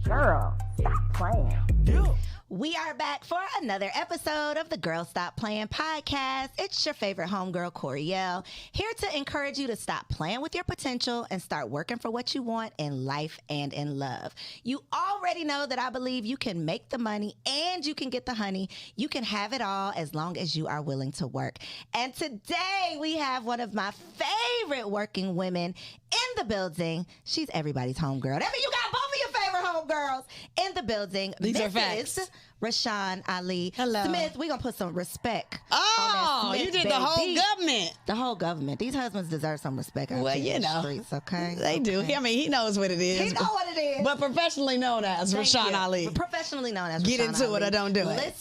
Girl, stop playing. Yeah. We are back for another episode of the Girl Stop Playing podcast. It's your favorite homegirl, Coriel, here to encourage you to stop playing with your potential and start working for what you want in life and in love. You already know that I believe you can make the money and you can get the honey. You can have it all as long as you are willing to work. And today we have one of my favorite working women in the building. She's everybody's homegirl. That means you got both of your favorite homegirls in the building. These are facts. Rashan Ali. Hello. Smith, we're going to put some respect on Oh, that Smith, you did baby. the whole government. The whole government. These husbands deserve some respect out Well, there you in the know. streets, okay? They do. Okay. I mean, he knows what it is. He know what it is. But professionally known as Thank Rashan you. Ali. Professionally known as Get Rashan into Ali. it or don't do it.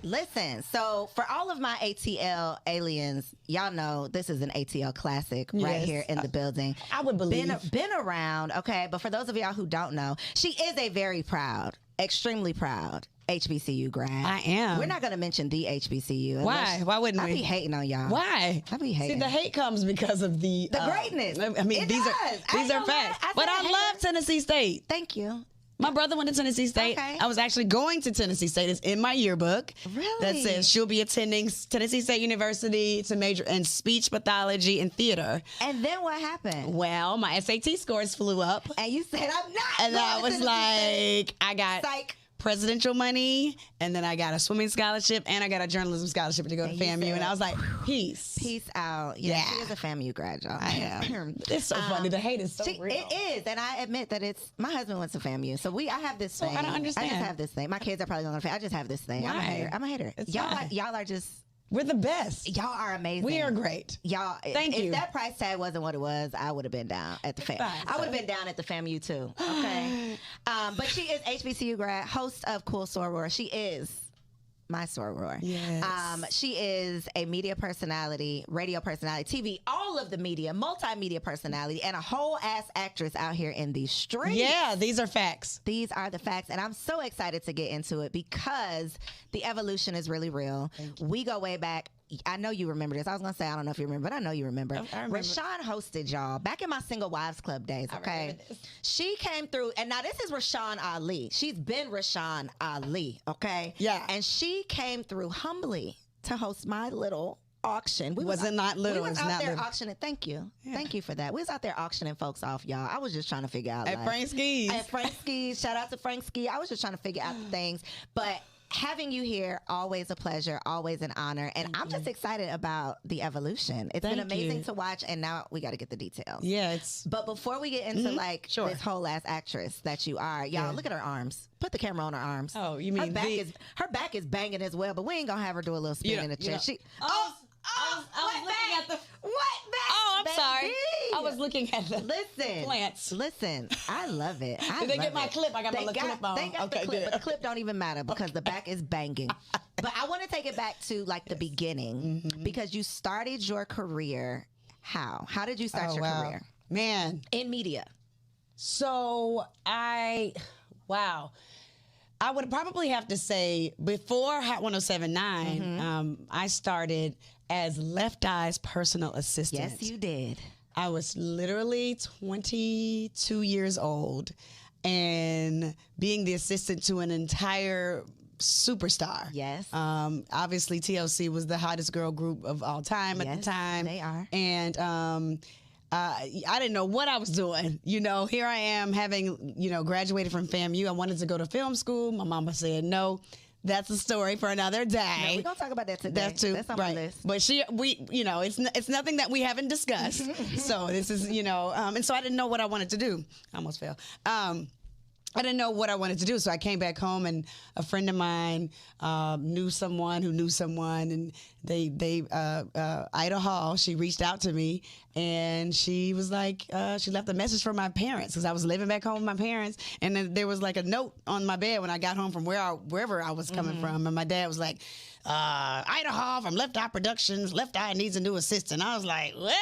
Listen. So for all of my ATL aliens, y'all know this is an ATL classic right Yes. here in the building. I would believe. Been around, okay? But for those of y'all who don't know, she is a very proud, extremely proud HBCU grad. I am. We're not going to mention the HBCU. Why? Why wouldn't I we? be hating on y'all. Why? I be hating. See, the hate comes because of the greatness. I mean, It these does. are I these ain't are gonna lie. facts. I But said I hater. love Tennessee State. Thank you. My brother went to Tennessee State. Okay. I was actually going to Tennessee State. It's in my yearbook. Really? That says she'll be attending Tennessee State University to major in speech pathology and theater. And then what happened? Well, my SAT scores flew up. And you said, I'm not. And going I to was Tennessee State. like, I got Psych. presidential money, and then I got a swimming scholarship, and I got a journalism scholarship to go to And you FAMU. said, And I was like, peace. Peace out. Yeah, Yeah. she is a FAMU grad, y'all. I am. It's so funny. The hate is so real. It is, and I admit that it's. My husband went to FAMU, so I have this thing. I don't understand. I just have this thing. My kids are probably going to. I just have this thing. I'm a Why? hater. I'm a hater. It's Y'all, fine. y'all are just. We're the best. Y'all are amazing. We are great. Y'all, Thank if you. that price tag wasn't what it was, I would have been down at the fam. Fine, I would have been down at the FAMU too. Okay, but she is HBCU grad, host of Cool Soror. She is my soror. Yes. She is a media personality, radio personality, TV, all of the media, multimedia personality, and a whole ass actress out here in these streets. Yeah, these are facts. These are the facts, and I'm so excited to get into it because the evolution is really real. We go way back. I know you remember this. I was going to say, I don't know if you remember, but I know you remember. I remember. Rashan hosted y'all back in my Single Wives Club days, okay? remember this. She came through, and now this is Rashan Ali. She's been Rashan Ali, okay? Yeah. And she came through humbly to host my little auction. We Was it not little? We was It's out not there little. auctioning. Thank you. Yeah. Thank you for that. We was out there auctioning folks off, y'all. I was just trying to figure out. At Frank Ski's. At Frank Ski's. Shout out to Frank Ski. I was just trying to figure out the things. But having you here, always a pleasure, always an honor. And I'm just excited about the evolution. It's been Thank amazing you. to watch. And now we got to get the details. Yeah, it's But before we get into like Sure. this whole ass actress that you are, y'all Yeah. look at her arms. Put the camera on her arms. Oh, you her mean back the- is her back is banging as well, but we ain't gonna have her do a little spin You know- in the you chair. know- She I was what looking back? at the- What back? Oh, I'm sorry. baby? I was looking at the Listen, plants. Listen, I love it. I Did they love get my it. clip? I got my They little clip on. They got Okay, the clip, good. but the clip don't even matter because the back is banging. But I want to take it back to like the beginning Mm-hmm. because you started your career. How? How did you start your career Man. in media? So I would probably have to say before Hot 107.9, I started as Left Eye's personal assistant. Yes, you did. I was literally 22 years old and being the assistant to an entire superstar. Yes. Obviously, TLC was the hottest girl group of all time at Yes, the time. they are. And I didn't know what I was doing. You know, here I am having, graduated from FAMU. I wanted to go to film school. My mama said no. That's a story for another day. No, we're gonna talk about that today. That too, That's on right? my list. But it's nothing that we haven't discussed. So this is, and so I didn't know what I wanted to do. I almost fell. I didn't know what I wanted to do, so I came back home, and a friend of mine knew someone who knew someone, and Ida Hall. She reached out to me, and she was like, she left a message for my parents because I was living back home with my parents, and then there was like a note on my bed when I got home from wherever I was coming from, and my dad was like, Ida Hall from Left Eye Productions. Left Eye needs a new assistant. I was like, what?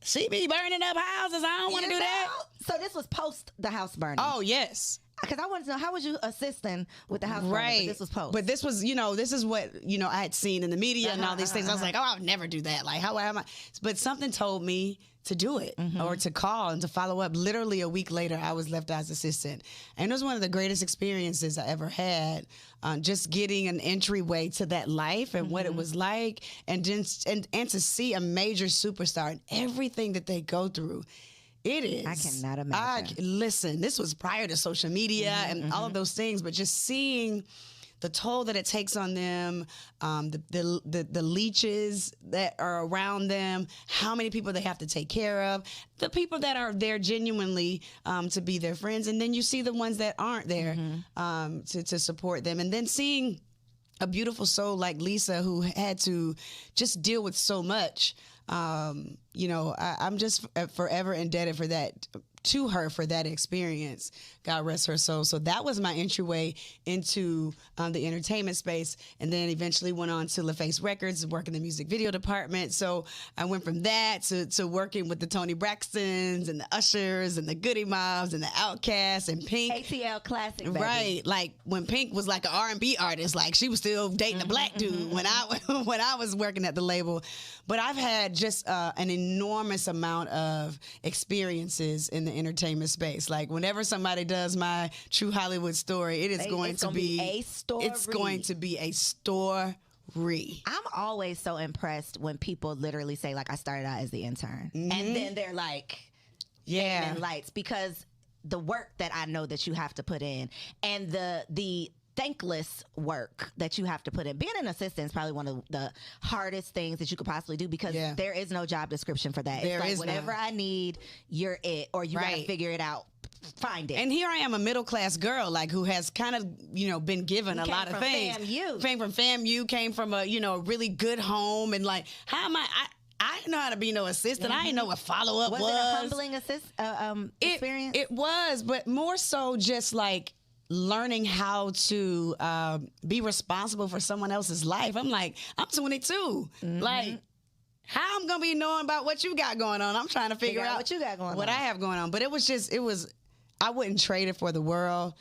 She be burning up houses. I don't want to do that. So this was post the house burning. Oh yes. because I wanted to know, how was you assisting with the house party? Right. But this was post. But this was, this is what, I had seen in the media and all these things. I was like, oh, I would never do that. Like, how am I? But something told me to do it or to call and to follow up. Literally a week later, I was left as assistant. And it was one of the greatest experiences I ever had, just getting an entryway to that life and what it was like, and to see a major superstar and everything that they go through. It is. I cannot imagine. Listen, this was prior to social media and all of those things, but just seeing the toll that it takes on them, the leeches that are around them, how many people they have to take care of, the people that are there genuinely to be their friends, and then you see the ones that aren't there to support them, and then seeing a beautiful soul like Lisa who had to just deal with so much. I'm just forever indebted for that, to her, for that experience. God rest her soul. So that was my entryway into the entertainment space, and then eventually went on to LaFace Records, working the music video department. So I went from that to working with the Tony Braxtons and the Ushers and the Goody Mobs and the Outkast and Pink. ATL classic, baby. Right, like when Pink was like an R&B artist, like she was still dating a black dude when I was working at the label. But I've had just an enormous amount of experiences in the entertainment space. Like whenever somebody does my True Hollywood story, it's going to be a story. It's going to be a story. I'm always so impressed when people literally say, like, I started out as the intern, and then they're like, in lights, because the work that I know that you have to put in, and the thankless work that you have to put in. Being an assistant is probably one of the hardest things that you could possibly do, because there is no job description for that. It's like, whatever I need, you're it, or you gotta figure it out. Find it. And here I am, a middle class girl, like, who has kind of, been given a lot of things. Came from FAMU, came from a, a really good home, and like, how am I didn't know how to be no assistant. I didn't know what follow up was. Was it a humbling experience? It was, but more so just like learning how to be responsible for someone else's life. I'm like, I'm 22. Like, how I'm gonna be knowing about what you got going on? I'm trying to figure out what you got going on. What I have going on. But it was I wouldn't trade it for the world.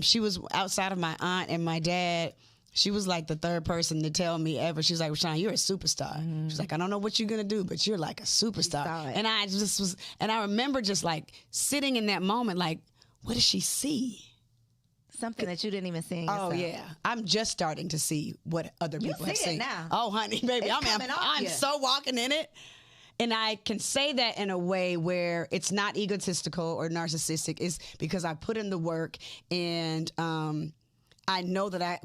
She was, outside of my aunt and my dad, she was like the third person to tell me ever. She was like, Rashan, you're a superstar. She's like, I don't know what you're gonna do, but you're like a superstar. And I just was, and I remember just like sitting in that moment, like, what does she see? Something that you didn't even see in yourself. Oh yeah, I'm just starting to see what other people have seen. It now. Oh honey, baby, I'm so walking in it, and I can say that in a way where it's not egotistical or narcissistic. It's because I put in the work, and I know that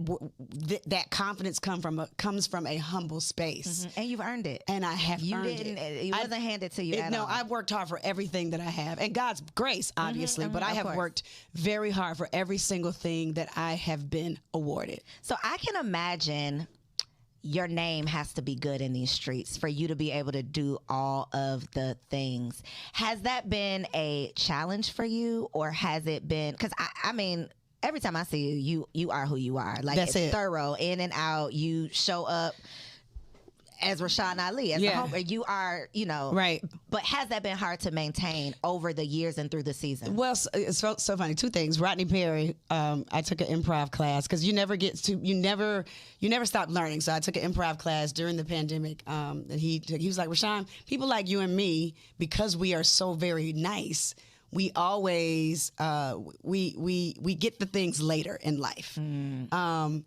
that confidence comes from a humble space, and you've earned it. And I have earned it. It wasn't handed to you at all. No, I've worked hard for everything that I have, and God's grace, obviously. But I have worked very hard for every single thing that I have been awarded. So I can imagine your name has to be good in these streets for you to be able to do all of the things. Has that been a challenge for you, or has it been? Because I mean, every time I see you are who you are. Like, that's it's thorough, in and out. You show up as Rashan Ali, as the home, you are, right. But has that been hard to maintain over the years and through the season? Well, it's so funny. Two things. Rodney Perry, I took an improv class, because you never stop learning. So I took an improv class during the pandemic, and he was like, Rashan, people like you and me, because we are so very nice, we always we get the things later in life,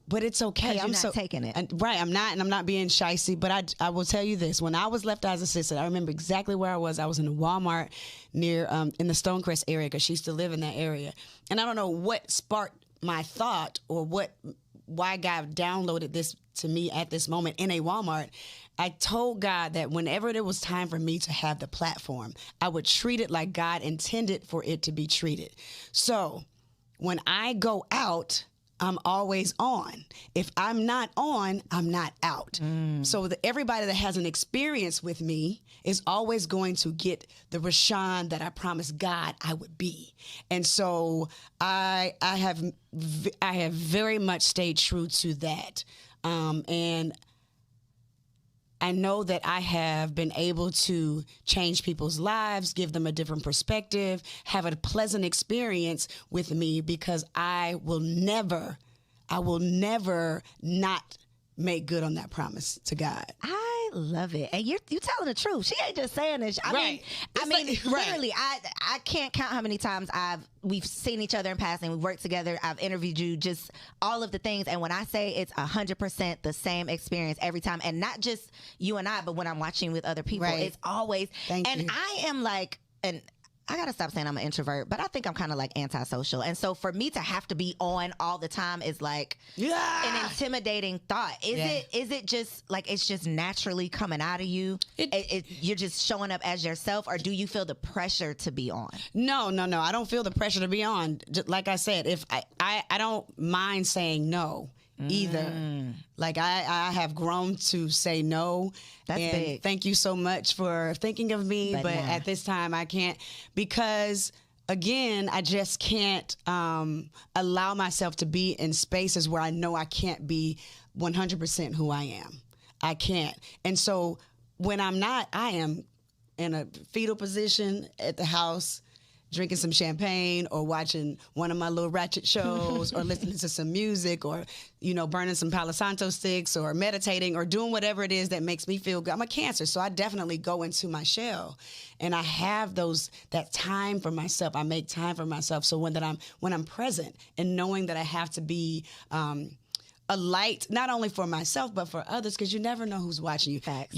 but it's okay. I'm not taking it. Right, I'm not, and I'm not being shicey. But I will tell you this: when I was left as assistant, I remember exactly where I was. I was in a Walmart near in the Stonecrest area, because she used to live in that area, and I don't know what sparked my thought, or why God downloaded this to me at this moment in a Walmart. I told God that whenever it was time for me to have the platform, I would treat it like God intended for it to be treated. So when I go out, I'm always on. If I'm not on, I'm not out. So everybody that has an experience with me is always going to get the Rashan that I promised God I would be. And so I have very much stayed true to that. And I know that I have been able to change people's lives, give them a different perspective, have a pleasant experience with me, because I will never not make good on that promise to God. I love it. And you're telling the truth. She ain't just saying this. I mean, literally, I can't count how many times we've seen each other in passing. We've worked together. I've interviewed you, just all of the things. And when I say it's 100% the same experience every time, and not just you and I, but when I'm watching with other people, it's always. Thank you. I am like, I gotta stop saying I'm an introvert, but I think I'm kind of like antisocial. And so for me to have to be on all the time is like an intimidating thought. Is it just like it's just naturally coming out of you? You're just showing up as yourself, or do you feel the pressure to be on? No. I don't feel the pressure to be on. Just like I said, if I don't mind saying no either. Like I have grown to say no. That's big. Thank you so much for thinking of me, but at this time I can't, because again, I just can't allow myself to be in spaces where I know I can't be 100% who I am. I can't. And so when I'm not, I am in a fetal position at the house, drinking some champagne or watching one of my little ratchet shows or listening to some music or, burning some Palo Santo sticks or meditating or doing whatever it is that makes me feel good. I'm a Cancer, so I definitely go into my shell, and I have that time for myself. I make time for myself. So when I'm present and knowing that I have to be a light, not only for myself, but for others, because you never know who's watching you. Facts.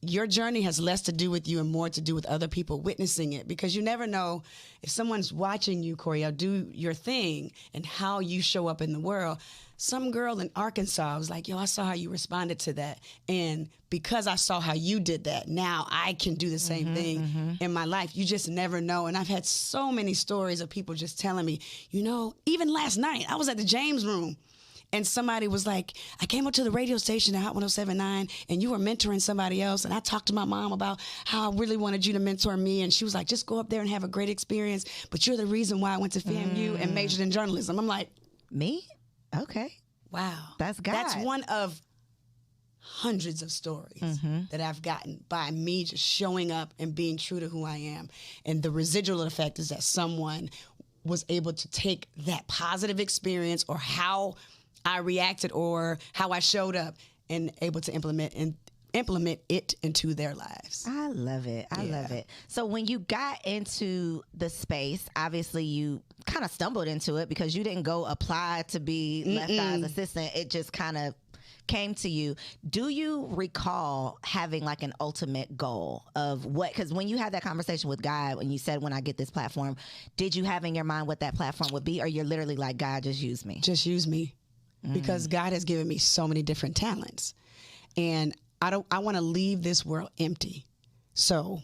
Your journey has less to do with you and more to do with other people witnessing it, because you never know if someone's watching you, Coriel, do your thing and how you show up in the world. Some girl in Arkansas was like, yo, I saw how you responded to that. And because I saw how you did that, now I can do the same thing in my life. You just never know. And I've had so many stories of people just telling me, even last night, I was at the James Room. And somebody was like, I came up to the radio station at Hot 107.9 and you were mentoring somebody else. And I talked to my mom about how I really wanted you to mentor me. And she was like, just go up there and have a great experience. But you're the reason why I went to FAMU and majored in journalism. I'm like, me? Okay. Wow. That's God. That's one of hundreds of stories that I've gotten by me just showing up and being true to who I am. And the residual effect is that someone was able to take that positive experience or how I reacted or how I showed up and able to implement it into their lives. I love it. I love it. So when you got into the space, obviously you kind of stumbled into it because you didn't go apply to be Left Eye's assistant. It just kind of came to you. Do you recall having like an ultimate goal of what, because when you had that conversation with God, when you said, when I get this platform, did you have in your mind what that platform would be? Or you're literally like, God, just use me? Just use me. Because God has given me so many different talents, and I want to leave this world empty. So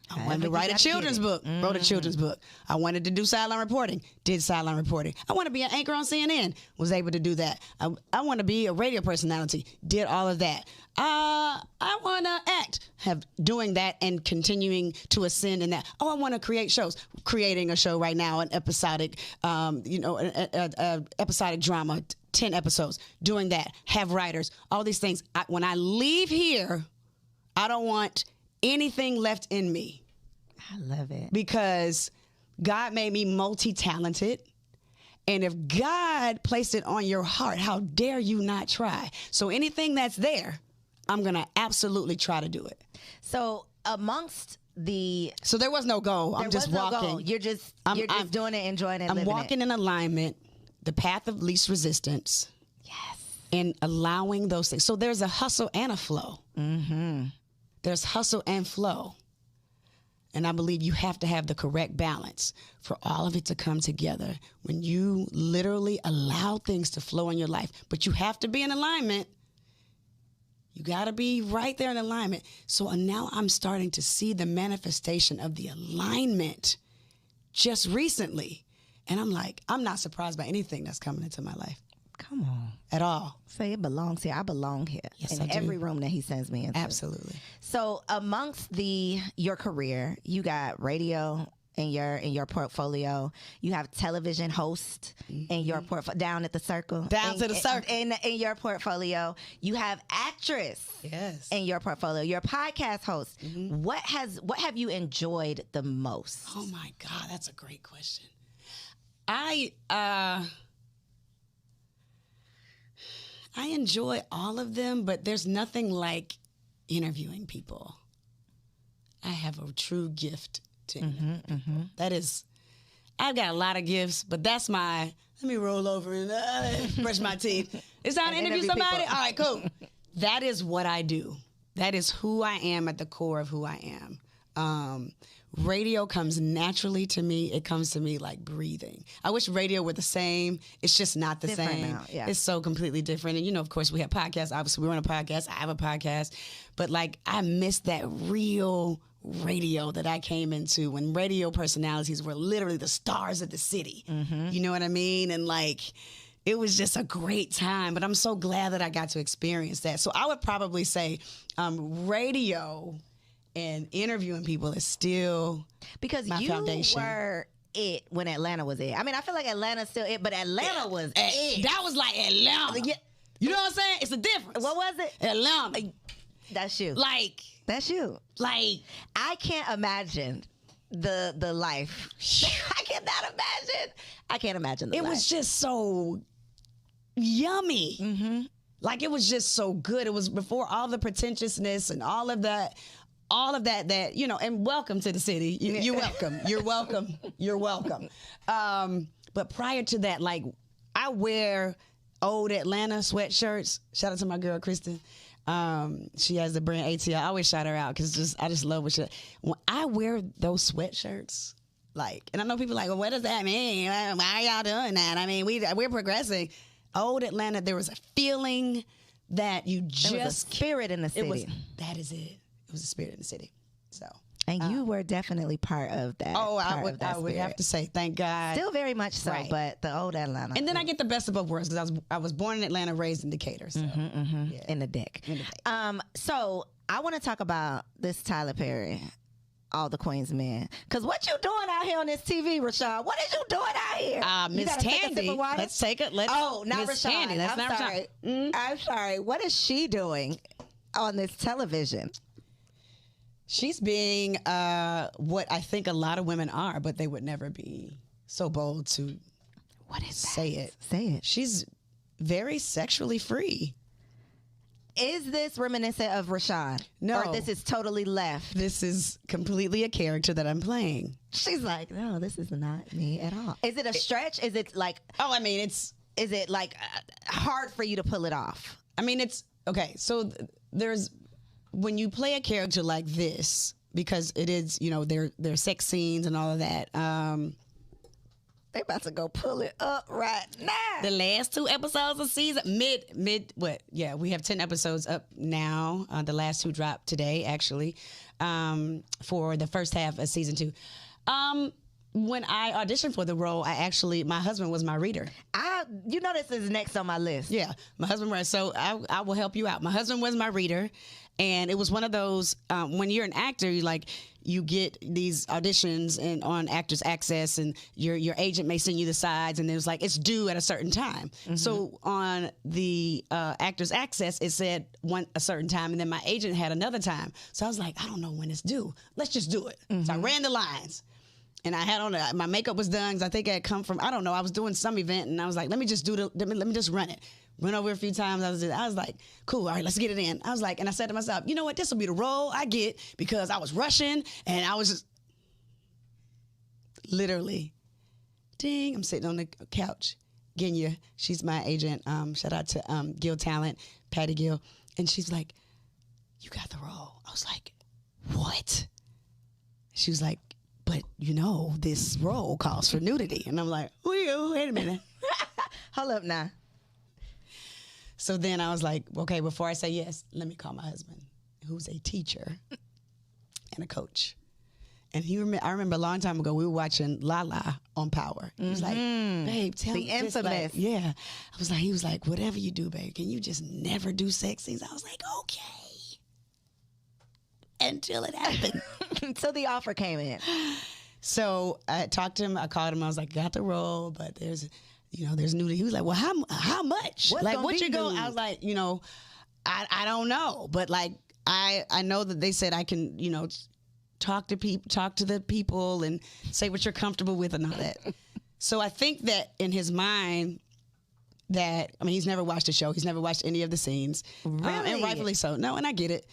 I wanted to write a children's book, wrote a children's book. I wanted to do sideline reporting, did sideline reporting. I want to be an anchor on CNN, was able to do that. I want to be a radio personality, did all of that. I want to act, doing that and continuing to ascend in that. Oh, I want to create shows, creating a show right now, an episodic, episodic drama, 10 episodes, doing that, have writers, all these things. When I leave here, I don't want anything left in me. I love it. Because God made me multi-talented. And if God placed it on your heart, how dare you not try? So anything that's there, I'm going to absolutely try to do it. So amongst So there was no goal. I'm just walking. No goal. You're just doing it, enjoying it, I'm living walking in alignment, the path of least resistance. Yes. And allowing those things. So there's a hustle and a flow. There's hustle and flow. And I believe you have to have the correct balance for all of it to come together when you literally allow things to flow in your life. But you have to be in alignment. You got to be right there in alignment. So now I'm starting to see the manifestation of the alignment just recently. And I'm like, I'm not surprised by anything that's coming into my life. Come on. At all. Say it belongs here. I belong here. Yes, in I do. every room that he sends me into. Absolutely. So amongst your career, you got radio in your portfolio. You have television host in your portfolio, down at the circle. Down to the circle. In your portfolio. You have actress in your portfolio. Your podcast host. What have you enjoyed the most? Oh my God, that's a great question. I enjoy all of them, but there's nothing like interviewing people. I have a true gift to interview people. That is, I've got a lot of gifts, but that's let me roll over and brush my teeth. It's time to interview somebody? People. All right, cool. That is what I do. That is who I am at the core of who I am. Radio comes naturally to me. It comes to me like breathing. I wish radio were the same. It's just not the different same. Now, yeah. It's so completely different. And, of course, we have podcasts. Obviously, we run a podcast. I have a podcast. But, I miss that real radio that I came into when radio personalities were literally the stars of the city. You know what I mean? And, it was just a great time. But I'm so glad that I got to experience that. So I would probably say radio and interviewing people is still because my foundation. Were it when Atlanta was it. I mean, I feel like Atlanta's still it, but Atlanta was it. That was like Atlanta. Yeah. You know what I'm saying? It's a difference. What was it? Atlanta. That's you. That's you. I can't imagine the I can't imagine the life. It was just so yummy. It was just so good. It was before all the pretentiousness and all of that, and welcome to the city. You're welcome. You're welcome. You're welcome. But prior to that, I wear old Atlanta sweatshirts. Shout out to my girl, Kristen. She has the brand ATL. I always shout her out because I just love what she. When I wear those sweatshirts, and I know people well, what does that mean? Why are y'all doing that? I mean, we're progressing. Old Atlanta, there was a feeling that you just there was a spirit in the city. That is it. It was a spirit in the city. So. And you were definitely part of that. Oh, I would have to say, thank God. Still very much so, right. But the old Atlanta. And then I get the best of both worlds because I was born in Atlanta, raised in Decatur. So. Yeah. In the dick. So I want to talk about this Tyler Perry, All the Queen's Men. Because what you doing out here on this TV, Rashan? What is you doing out here? Miss Tandy. Let's take it. Not Miss Rashan. Tandy. That's not sorry. Rashan. I'm sorry. What is she doing on this television? She's being what I think a lot of women are, but they would never be so bold to say it. Say it. She's very sexually free. Is this reminiscent of Rashan? No. Or this is totally left? This is completely a character that I'm playing. She's like, no, this is not me at all. Is it a stretch? Is it is it hard for you to pull it off? I mean, it's, okay, so there's, when you play a character like this, because it is, there's sex scenes and all of that. They about to go pull it up right now. The last 2 episodes of season, we have 10 episodes up now. The last 2 dropped today, actually, for the first half of season 2. When I auditioned for the role, my husband was my reader. This is next on my list. Yeah, my husband was, so I will help you out. My husband was my reader, and it was one of those, when you're an actor, you get these auditions and on Actors Access, and your agent may send you the sides, and it was it's due at a certain time. So on the Actors Access, it said a certain time, and then my agent had another time. So I was like, I don't know when it's due. Let's just do it. So I ran the lines. And I had on my makeup was done because I think I had come from, I don't know, I was doing some event, and I was like, let me just run it. Went over a few times. I was like, cool, all right, let's get it in. I was like, and I said to myself, you know what, this will be the role I get because I was rushing and I was just literally, ding, I'm sitting on the couch. Genya, she's my agent. Shout out to Gill Talent, Patty Gill. And she's like, you got the role. I was like, what? She was like, but this role calls for nudity. And I'm like, wait a minute. Hold up now. So then I was like, okay, before I say yes, let me call my husband, who's a teacher and a coach. And I remember a long time ago, we were watching La La on Power. He was like, babe, tell me. The infamous. Yeah. He was like, whatever you do, babe, can you just never do sex scenes? I was like, okay. Until it happened. Until the offer came in. So I talked to him. I called him. I was like, got the role, but there's nudity. He was like, well, how much? What's like, gonna what be you go? nude? I was like, I don't know, but like, I know that they said I can, talk to the people and say what you're comfortable with and all that. So I think that in his mind, he's never watched the show. He's never watched any of the scenes. Really? And rightfully so. No, and I get it.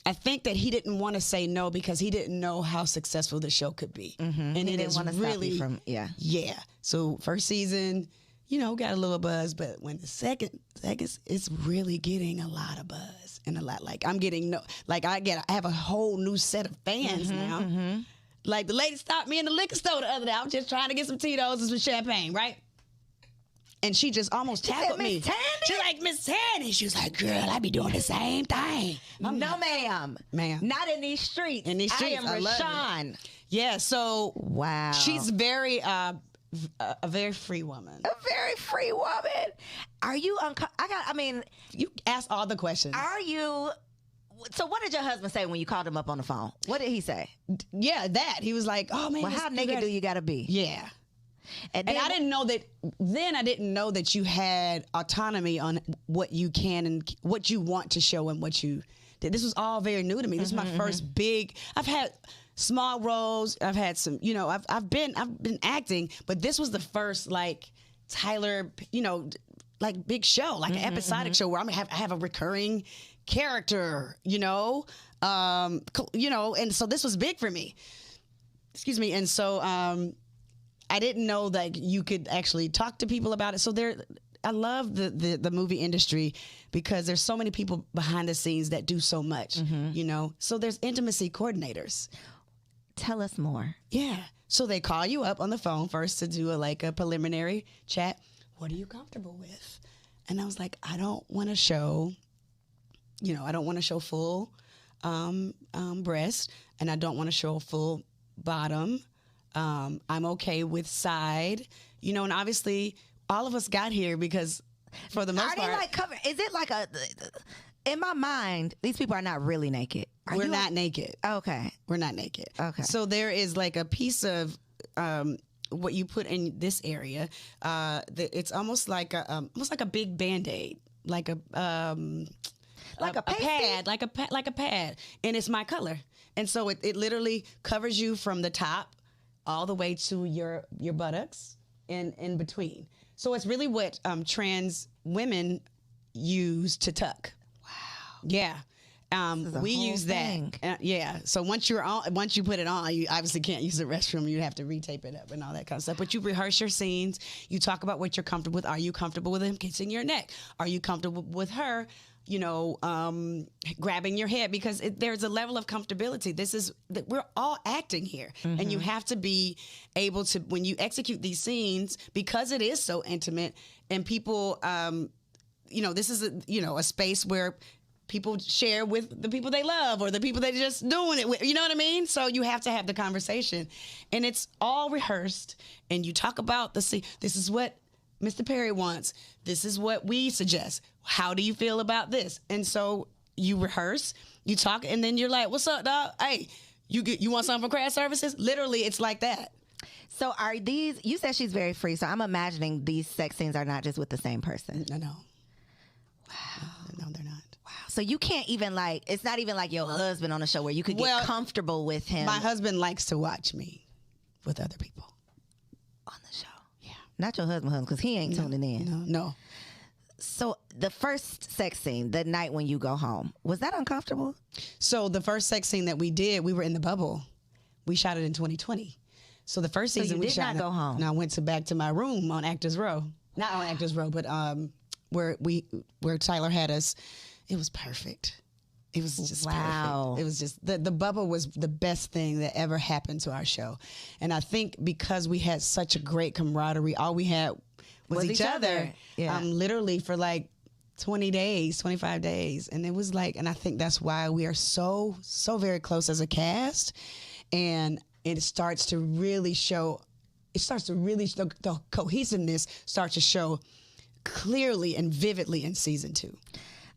I think that he didn't want to say no because he didn't know how successful the show could be. Mm-hmm. And he it didn't is want to really, stop you from, yeah. So first season, got a little buzz, but when the second, it's really getting a lot of buzz and a lot. Like I'm getting I have a whole new set of fans now. Mm-hmm. Like the lady stopped me in the liquor store the other day. I was just trying to get some Tito's and some champagne, right? And she just almost tackled me. Miss Tandy? She's like, Miss Tandy. She was like, girl, I be doing the same thing. No, ma'am. Ma'am. Not in these streets. In these streets, I am love Rashan. Yeah, so Wow. she's very a very free woman. A very free woman. Are you You ask all the questions. are you so what did your husband say when you called him up on the phone? What did he say? Yeah, that. He was like, oh man. Well, how naked do you gotta be? Yeah. And And I didn't know that then. I didn't know that you had autonomy on what you can and what you want to show and what you did. This was all very new to me. This is my first big. I've had small roles. I've had some. I've been acting, but this was the first like Tyler. Like big show, like an episodic show where I have a recurring character. And so this was big for me. Excuse me. And so I didn't know that you could actually talk to people about it. So I love the movie industry because there's so many people behind the scenes that do so much, So there's intimacy coordinators. Tell us more. Yeah. So they call you up on the phone first to do a preliminary chat. What are you comfortable with? And I was like, I don't want to show, I don't want to show full breast, and I don't want to show full bottom. I'm okay with side, and obviously all of us got here because for the most part. Are they like covered? Is it like in my mind, these people are not really naked. We're not naked. Okay. We're not naked. Okay. So there is like a piece of what you put in this area. It's almost like a big Band-Aid, like a pad, like a pad, and it's my color. And so it literally covers you from the top all the way to your buttocks and in between. So it's really what trans women use to tuck. Wow. Yeah. We use that. Yeah. So once you put it on, you obviously can't use the restroom. You have to retape it up and all that kind of stuff. But you rehearse your scenes. You talk about what you're comfortable with. Are you comfortable with him kissing your neck? Are you comfortable with her, grabbing your head? Because there's a level of comfortability. We're all acting here. And you have to be able to, when you execute these scenes, because it is so intimate and people, this is a space where people share with the people they love or the people they're just doing it with. You know what I mean? So you have to have the conversation. And it's all rehearsed. And you talk about the scene. This is what Mr. Perry wants. This is what we suggest. How do you feel about this? And so you rehearse, you talk, and then you're like, what's up, dog? Hey, you want something from craft services? Literally, it's like that. So are these, you said she's very free, so I'm imagining these sex scenes are not just with the same person. No. Wow. No, they're not. Wow. So you can't even it's not even like your husband on the show where you could get comfortable with him. My husband likes to watch me with other people. On the show. Yeah. Not your husband, because he ain't tuning in. No. So the first sex scene, the night when you go home, was that uncomfortable? So the first sex scene that we did, we were in the bubble. We shot it in 2020. So the first season you we did shot. not go home. No, I went back to my room on Actors Row. Not on Actors Row, but where Tyler had us. It was perfect. It was just perfect. It was just the bubble was the best thing that ever happened to our show, and I think because we had such a great camaraderie, all we had was each other. Yeah. Literally for like 20 days, 25 days, and it was like, and I think that's why we are so very close as a cast, and it starts to really show. The cohesiveness starts to show clearly and vividly in season 2.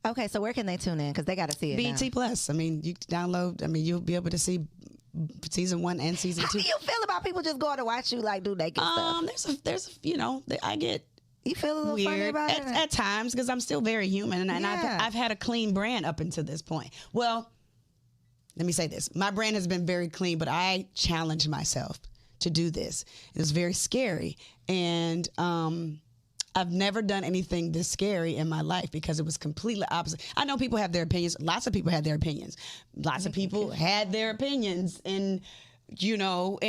Okay, so where can they tune in? Because they got to see it BET now. Plus. I mean, you download. I mean, you'll be able to see season 1 and season 2. How do you feel about people just going to watch you like do naked stuff? There's I get you feel a little funny weird about it at times because I'm still very human, and Yeah. I've had a clean brand up until this point. Well, let me say this: my brand has been very clean, but I challenged myself to do this. It was very scary, and I've never done anything this scary in my life because it was completely opposite. I know people have their opinions. Lots of people had their opinions. Lots of people had their opinions in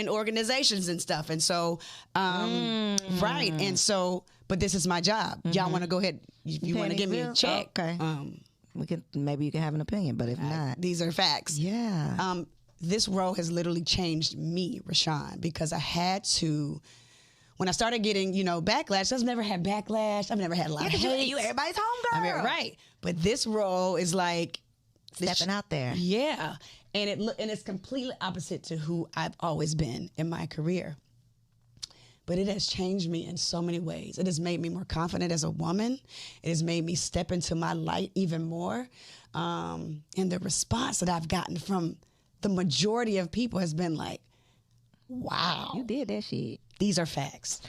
organizations and stuff. And so, right. And so, but this is my job. Y'all want to go ahead. You want to give me a check. Okay. Maybe you can have an opinion, but if not. These are facts. Yeah. This role has literally changed me, Rashan, because I had to. When I started getting, backlash, I've never had backlash. I've never had a lot of hate. You everybody's homegirl. Right. But this role is like stepping out there. Yeah. And it's completely opposite to who I've always been in my career. But it has changed me in so many ways. It has made me more confident as a woman. It has made me step into my light even more. And the response that I've gotten from the majority of people has been like, wow. You did that shit. These are facts.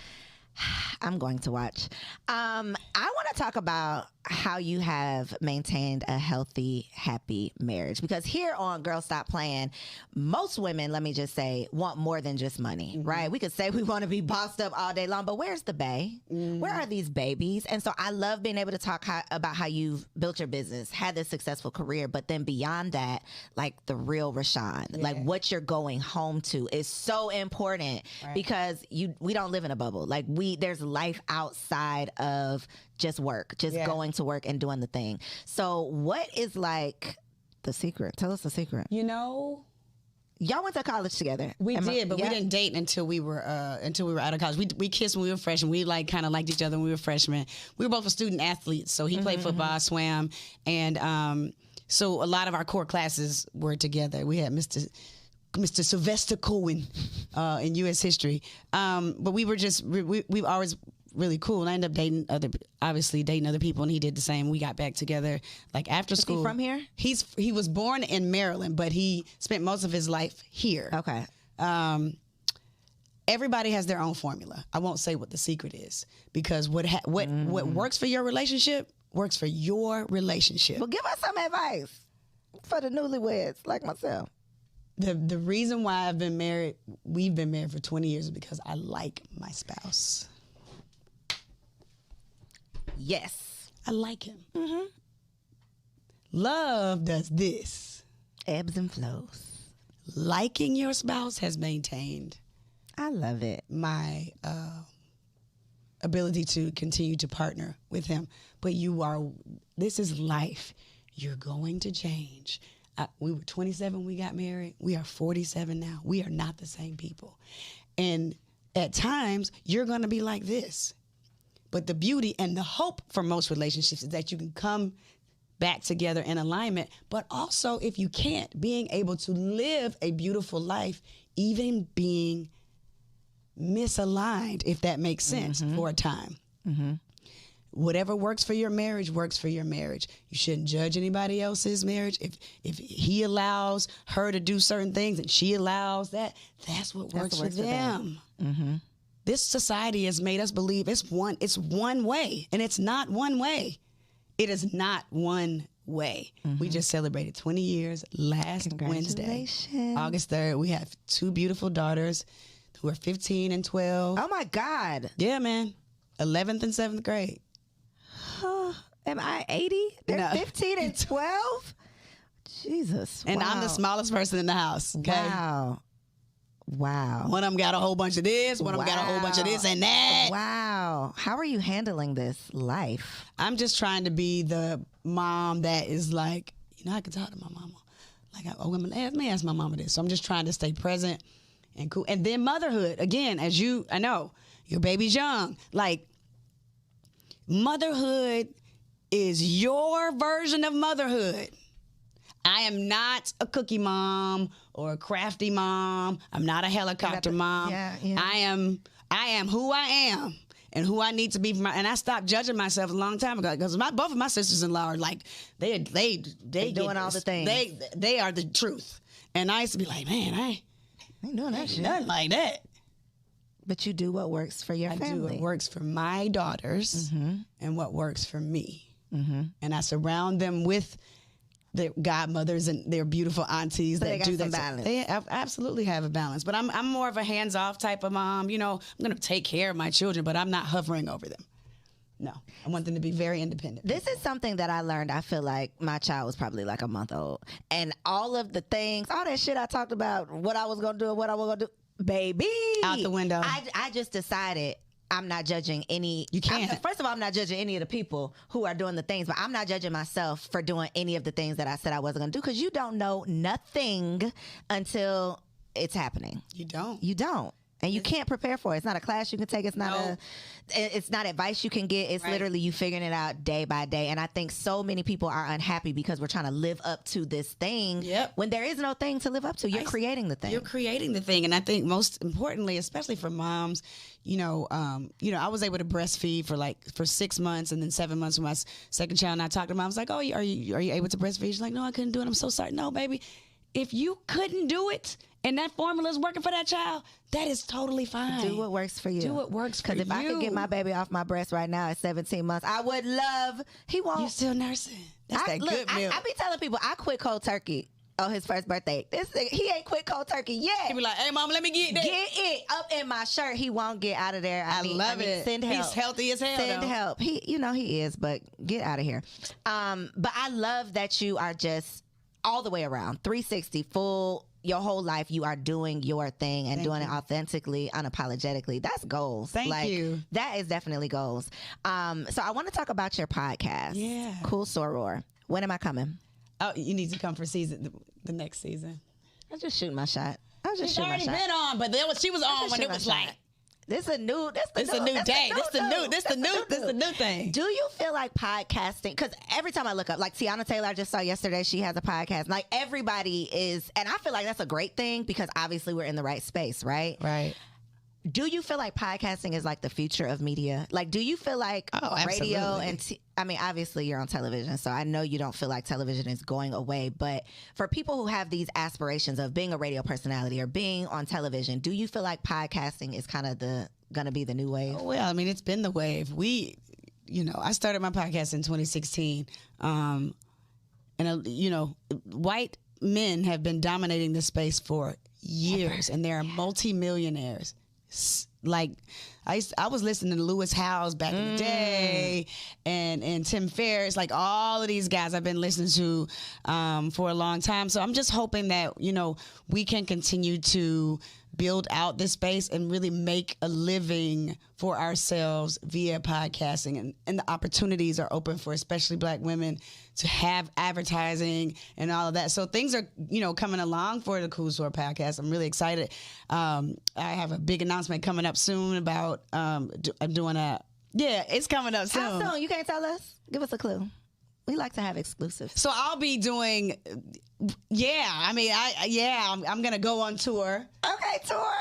I'm going to watch. I want to talk about how you have maintained a healthy, happy marriage. Because here on Girl Stop Playing, most women, let me just say, want more than just money, right? We could say we want to be bossed up all day long, but where's the bae? Where are these babies? And so I love being able to talk about how you've built your business, had this successful career, but then beyond that, like the real Rashan, like what you're going home to is so important because we don't live in a bubble. Like there's life outside of just work, going to work and doing the thing. So what is like the secret? Tell us the secret. Y'all went to college together. We did, but we didn't date until we were out of college. We kissed when we were freshmen. We kind of liked each other when we were freshmen. We were both student athletes, so he played football, swam, and so a lot of our core classes were together. We had Mr. Sylvester Cohen in U.S. history, but we were just we always really cool. And I ended up dating other people, and he did the same. We got back together like after school. Is he from here? He was born in Maryland, but he spent most of his life here. Okay. Everybody has their own formula. I won't say what the secret is because what works for your relationship works for your relationship. Well, give us some advice for the newlyweds like myself. The reason why we've been married for 20 years is because I like my spouse. Yes. I like him. Love does this. Ebbs and flows. Liking your spouse has maintained. I love it. My ability to continue to partner with him. But this is life. You're going to change. We were 27 when we got married. We are 47 now. We are not the same people. And at times, you're going to be like this. But the beauty and the hope for most relationships is that you can come back together in alignment. But also, if you can't, being able to live a beautiful life, even being misaligned, if that makes sense, for a time. Whatever works for your marriage works for your marriage. You shouldn't judge anybody else's marriage. If he allows her to do certain things and she allows that's what works for them. This society has made us believe it's one way, and it's not one way. It is not one way. We just celebrated 20 years last Wednesday, August 3rd. We have 2 beautiful daughters who are 15 and 12. Oh my God. Yeah, man. 11th and 7th grade. Am I 80? They're No. 15 and 12? Jesus. And I'm the smallest person in the house. Okay? Wow. One of them got a whole bunch of this. One of them got a whole bunch of this and that. Wow. How are you handling this life? I'm just trying to be the mom that is like, I can talk to my mama. Like, let me ask my mama this. So I'm just trying to stay present and cool. And then motherhood, again, I know, your baby's young. Like, motherhood is your version of motherhood. I am not a cookie mom or a crafty mom. I'm not a helicopter mom. Yeah. I am who I am and who I need to be. And I stopped judging myself a long time ago because both of my sisters-in-law are like they doing all the things. They are the truth. And I used to be like, man, I ain't doing that shit. Nothing like that. But you do what works for your family. I do what works for my daughters and what works for me. And I surround them with their godmothers and their beautiful aunties so that do that. Balance. They absolutely have a balance. But I'm more of a hands-off type of mom. You know, I'm going to take care of my children, but I'm not hovering over them. No, I want them to be very independent. This is something that I learned. I feel like my child was probably like a month old. And all of the things, all that shit I talked about, what I was going to do and what I was going to do, baby. Out the window. I just decided I'm not judging any. You can't. First of all, I'm not judging any of the people who are doing the things, but I'm not judging myself for doing any of the things that I said I wasn't going to do, because you don't know nothing until it's happening. You don't. You don't. And you can't prepare for it. It's not a class you can take. It's not it's not advice you can get. It's literally you figuring it out day by day. And I think so many people are unhappy because we're trying to live up to this thing when there is no thing to live up to. You're creating the thing. You're creating the thing. And I think most importantly, especially for moms, I was able to breastfeed for 6 months and then 7 months with my second child. And I talked to mom. I was like, oh, are you able to breastfeed? She's like, no, I couldn't do it. I'm so sorry. No, baby. If you couldn't do it and that formula is working for that child, that is totally fine. Do what works for you. Do what works for you. Because if I could get my baby off my breast right now at 17 months, I would love. He won't. You still nursing. That's that good milk. I be telling people I quit cold turkey on his first birthday. He ain't quit cold turkey yet. He be like, hey, mama, let me get that. Get it up in my shirt. He won't get out of there. I love it. Send help. He's healthy as hell. Send help. He is, but get out of here. But I love that you are just all the way around, 360, full. Your whole life, you are doing your thing and doing it authentically, unapologetically. That's goals. Thank you. That is definitely goals. So I want to talk about your podcast. Yeah. Cool Soror. When am I coming? Oh, you need to come for the next season. I'm just shooting my shot. She's already been on, but she was on when it was like. This a new day. This the new thing. Do you feel like podcasting? Because every time I look up, like Tiana Taylor, I just saw yesterday, she has a podcast. Like everybody is, and I feel like that's a great thing because obviously we're in the right space, right? Right. Do you feel like podcasting is like the future of media? Like, do you feel like radio and obviously you're on television, so I know you don't feel like television is going away. But for people who have these aspirations of being a radio personality or being on television, do you feel like podcasting is kind of going to be the new wave? Well, it's been the wave. I started my podcast in 2016, and white men have been dominating this space for years, and they are multimillionaires. Like I was listening to Lewis Howes back in the day, and Tim Ferriss, like all of these guys I've been listening to for a long time. So I'm just hoping that we can continue to build out this space and really make a living for ourselves via podcasting, and the opportunities are open for especially Black women to have advertising and all of that. So things are coming along for the Cool Soror podcast. I'm really excited. I have a big announcement coming up soon about I'm doing it's coming up soon. How soon? You can't tell us? Give us a clue. We like to have exclusives. So I'll be doing, I'm going to go on tour. Okay, tour.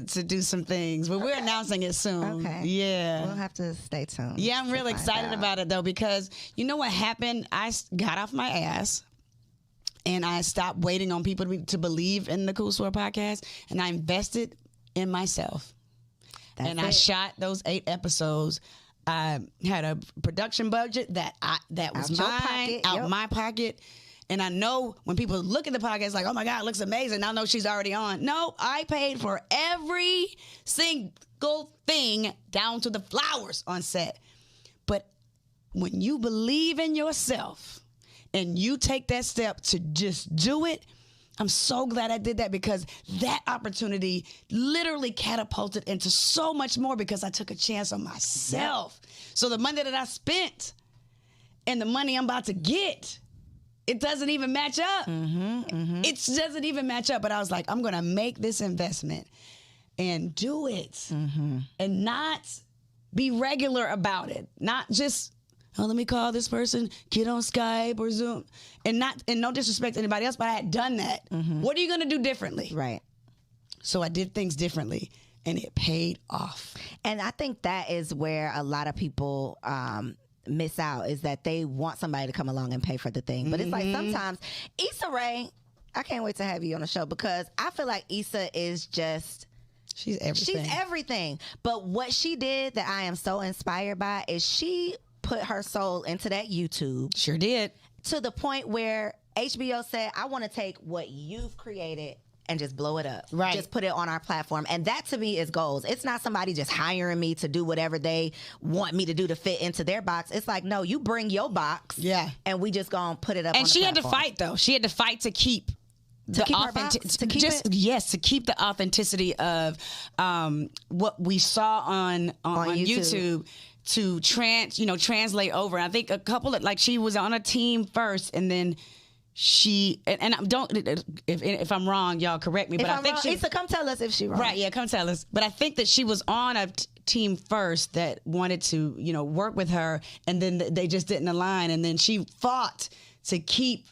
To do some things, but we're announcing it soon. Okay. Yeah. We'll have to stay tuned. Yeah, I'm really excited about it, though, because you know what happened? I got off my ass, and I stopped waiting on people to believe in the Cool Soror podcast, and I invested in myself. I shot those 8 episodes. I had a production budget that was mine, out my pocket. And I know when people look at the podcast like, oh my God, it looks amazing. I know she's already on. No, I paid for every single thing down to the flowers on set. But when you believe in yourself and you take that step to just do it, I'm so glad I did that, because that opportunity literally catapulted into so much more because I took a chance on myself. So the money that I spent and the money I'm about to get, it doesn't even match up. It doesn't even match up. But I was like, I'm going to make this investment and do it and not be regular about it. Not just, let me call this person, get on Skype or Zoom. And no disrespect to anybody else, but I had done that. What are you going to do differently? Right. So I did things differently, and it paid off. And I think that is where a lot of people miss out, is that they want somebody to come along and pay for the thing. But it's like sometimes Issa Rae I can't wait to have you on the show because I feel like Issa is just... She's everything. She's everything. But what she did that I am so inspired by is she put her soul into that YouTube. Sure did. To the point where HBO said, I want to take what you've created and just blow it up. Right. Just put it on our platform. And that to me is goals. It's not somebody just hiring me to do whatever they want me to do to fit into their box. It's like, no, you bring your box. Yeah. And we just gonna put it up and on the she platform. had to fight, though. She had to fight to keep... To keep her box? To keep it? Yes, to keep the authenticity of what we saw on YouTube to translate over. And I think a couple of, like, she was on a team first, and then she and don't, if I'm wrong, y'all correct me. But I think Issa, come tell us if she's wrong. Right? Yeah, come tell us. But I think that she was on a team first that wanted to work with her, and then they just didn't align, and then she fought to keep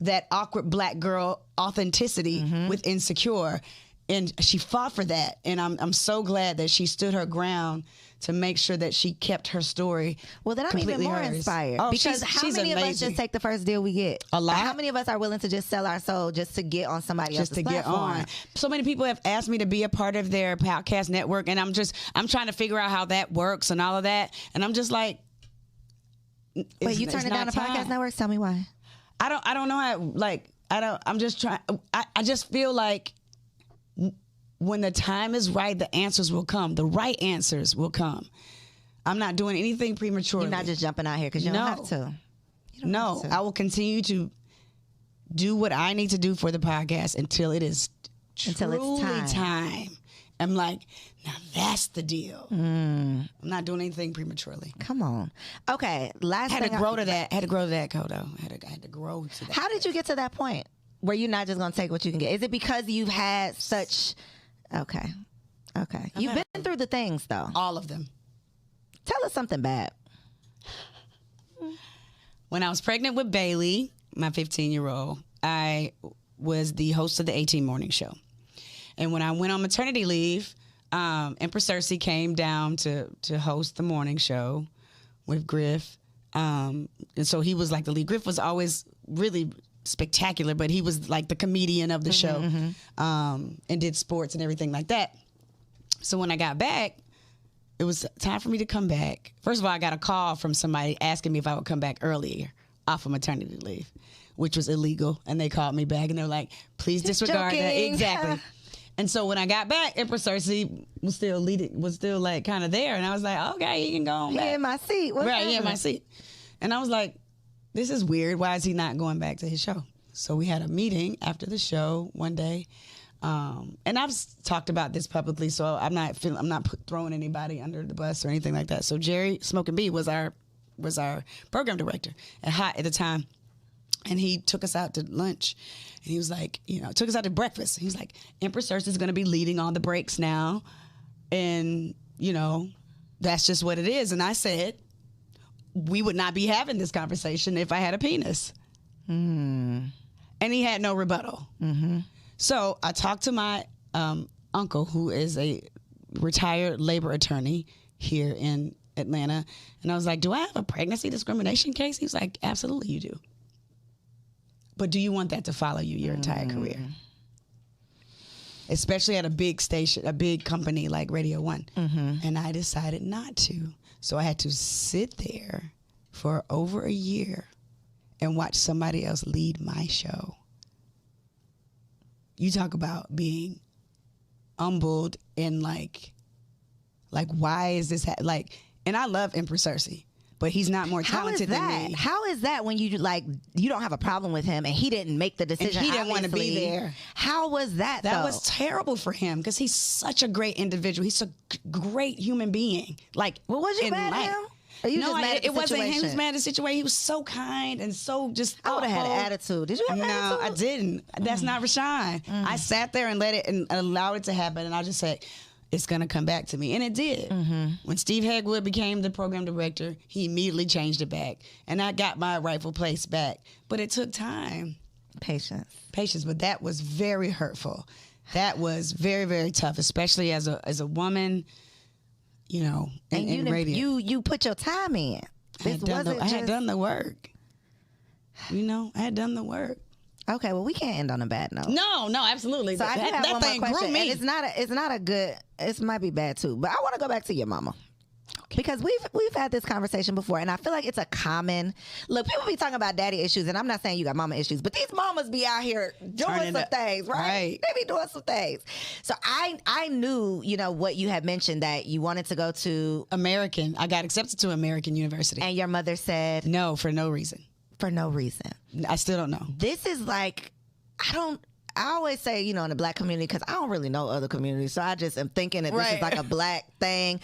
that awkward black girl authenticity with Insecure, and she fought for that. And I'm so glad that she stood her ground to make sure that she kept her story. Well, then I'm even more inspired because how many of us just take the first deal we get? A lot. How many of us are willing to just sell our soul just to get on somebody else's platform? Get on? So many people have asked me to be a part of their podcast network, and I'm trying to figure out how that works and all of that. And I'm just like, wait, you turning down the podcast network? Tell me why. I don't know how, I'm just trying. I just feel like when the time is right, the answers will come. The right answers will come. I'm not doing anything prematurely. You're not just jumping out here because you don't have to. No, I will continue to do what I need to do for the podcast until it's time. I'm like, now that's the deal. I'm not doing anything prematurely. Come on. Okay, last thing. Had to grow to that, Kodo. I had to grow to that. How did you get to that point where you're not just going to take what you can get? Is it because you've had such... Okay. You've been through the things, though. All of them. Tell us something bad. When I was pregnant with Bailey, my 15-year-old, I was the host of the 18 Morning Show. And when I went on maternity leave, Empress Cersei came down to host the morning show with Griff. And so he was like the lead. Griff was always really spectacular, but he was like the comedian of the show, and did sports and everything like that. So when I got back, it was time for me to come back. First of all, I got a call from somebody asking me if I would come back earlier off of maternity leave, which was illegal. And they called me back and they were like, please disregard that. Exactly. And so when I got back, Empress Cersei was still like kind of there. And I was like, okay, he can go on back. He in my seat. He in my seat. And I was like, this is weird. Why is he not going back to his show? So we had a meeting after the show one day. And I've talked about this publicly, so I'm not throwing anybody under the bus or anything like that. So Jerry Smoke and B was our program director at Hot at the time. And he took us out to lunch, and he was like, took us out to breakfast. He was like, Empress Cersei is going to be leading all the breaks now. And, that's just what it is. And I said, we would not be having this conversation if I had a penis. And he had no rebuttal. So I talked to my uncle, who is a retired labor attorney here in Atlanta. And I was like, do I have a pregnancy discrimination case? He was like, absolutely you do. But do you want that to follow you your entire career? Especially at a big station, a big company like Radio 1. And I decided not to. So I had to sit there for over a year and watch somebody else lead my show. You talk about being humbled and like why is this and I love Empress Cersei. But he's not more talented than me. How is that when you don't have a problem with him and he didn't make the decision? And he didn't want to be there. How was that? That was terrible for him because he's such a great individual. He's a great human being. Was you mad at him? Or you just mad at the it wasn't him. He was mad at the situation. He was so kind and so just. I would have had an attitude. Did you have an attitude? No, I didn't. That's not Rashan. I sat there and let it and allowed it to happen, and I just said, it's going to come back to me. And it did. When Steve Hegwood became the program director, he immediately changed it back. And I got my rightful place back. But it took time. Patience. But that was very hurtful. That was very, very tough, especially as a woman, in radio. You put your time in. I had done the work. I had done the work. Okay, well, we can't end on a bad note. No, absolutely. So I do have one more question, me. and it's not a good. It might be bad too, but I want to go back to your mama. Because we've had this conversation before, and I feel like it's a common look. People be talking about daddy issues, and I'm not saying you got mama issues, but these mamas be out here doing some things, right? They be doing some things. So I knew, what you had mentioned, that you wanted to go to American. I got accepted to American University, and your mother said no for no reason. For no reason. I still don't know. This is like I always say, in the black community, because I don't really know other communities, so I just am thinking that this is like a black thing.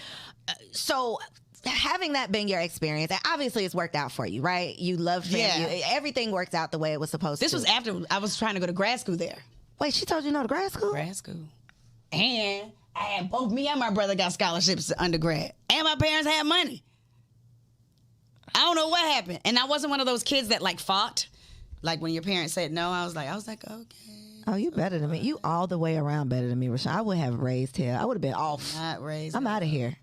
So having that been your experience, and obviously it's worked out for you, right? You love family. Everything worked out the way it was supposed to. This was after I was trying to go to grad school there. Wait, she told you to grad school? Grad school. And I had both me and my brother got scholarships to undergrad. And my parents had money. I don't know what happened. And I wasn't one of those kids that fought. Like when your parents said no, I was like, okay. Oh, you better than me. You all the way around better than me, Rashan. I would have raised hell. I would have been off. Not raised. I'm out of here.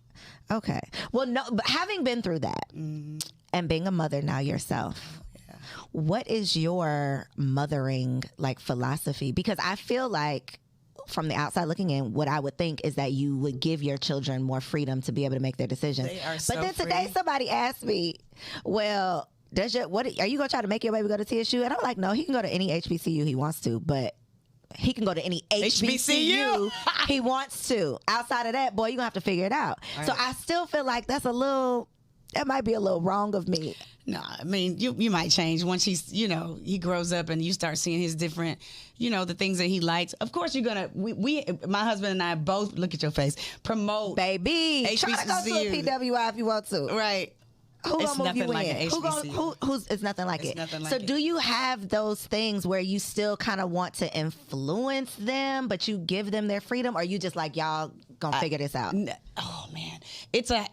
Okay. Well, no, but having been through that and being a mother now yourself, what is your mothering philosophy? Because I feel like from the outside looking in, what I would think is that you would give your children more freedom to be able to make their decisions. They are so But then free. today somebody asked me, well, are you going to try to make your baby go to TSU? And I'm like, no, he can go to any HBCU he wants to, but he can go to any HBCU he wants to. Outside of that, boy, you're going to have to figure it out. Right. So I still feel like that might be a little wrong of me. No, I mean, you might change once he grows up and you start seeing his different, the things that he likes. Of course, you're going to, my husband and I both, look at your face, promote. Baby, HBCU. Try to go to a PWI if you want to. Right. Who's nothing you like in? an HBCU. It's nothing like it. Nothing like so it. do you have those things where you still kind of want to influence them, but you give them their freedom, or you just like, y'all gonna figure this out? Oh man,